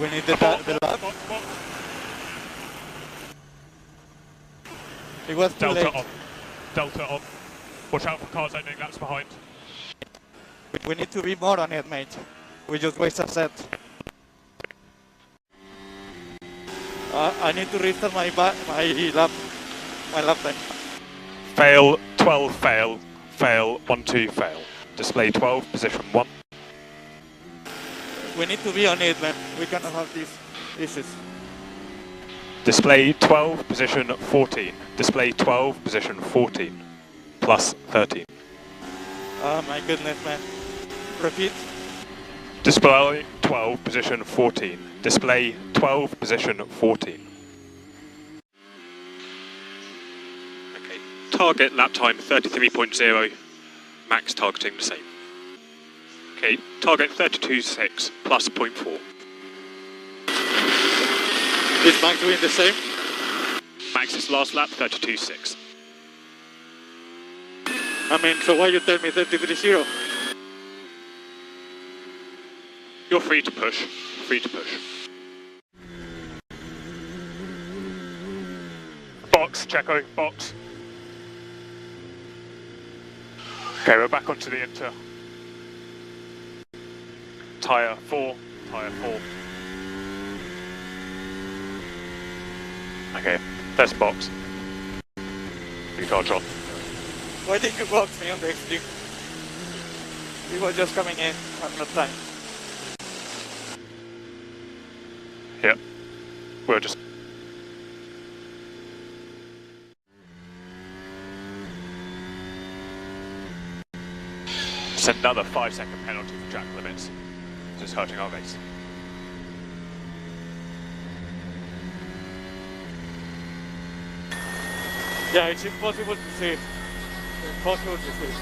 We need the lap. It was too Delta late. on. Delta on. Watch out for cars opening laps behind. We need to be more on it, mate. We just wasted a set. I need to restart my lap time. Fail, 12, fail, fail, 1, 2, fail. Display 12, position 1. We need to be on it, man. We cannot have these issues. Display 12, position 14. Display 12, position 14. Plus 13. Oh my goodness, man. Repeat. Display 12, position 14. Display 12, position 14. Okay. Target lap time 33.0. Max targeting the same. Okay. Target 32.6 plus 0.4. Is Max doing the same? Max's last lap 32.6. I mean, so why you tell me 33.0? You're free to push. Free to push. Box, Checo, box. Okay, we're back onto the Inter. Tyre 4, tyre 4. Okay, there's box. You charge on. Why did you box me on the XD? We were just coming in at no time. Yeah, we're just... It's another 5-second penalty for track limits. Just hurting our race. Yeah, it's impossible to see. Impossible to see.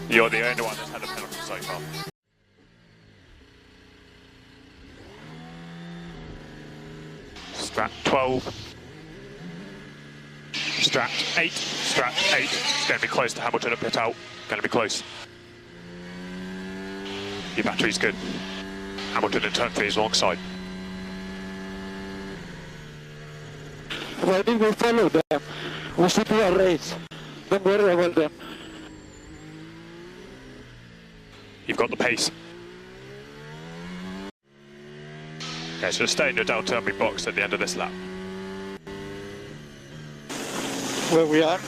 You're the only one that's had a penalty so far. Strat 12. Strat 8. Strat 8. It's going to be close to Hamilton at pit out. Going to be close. Your battery's good. Hamilton in turn 3 is alongside. Why did we follow them? We should do a race. Don't worry about them. You've got the pace. Okay, so stay in your delta and be boxed at the end of this lap. Where we are?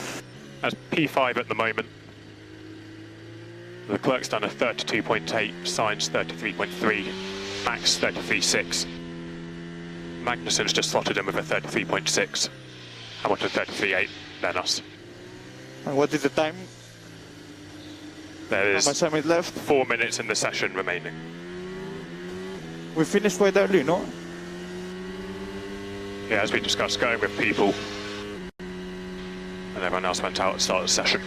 That's P5 at the moment. Leclerc's done a 32.8, Sainz 33.3, Max 33.6. Magnussen's just slotted in with a 33.6. Hamilton 33.8, then us. And what is the time? There is How much time is left? 4 minutes in the session remaining. We finished quite early, no? Yeah, as we discussed, going with people. And everyone else went out at the start of the session.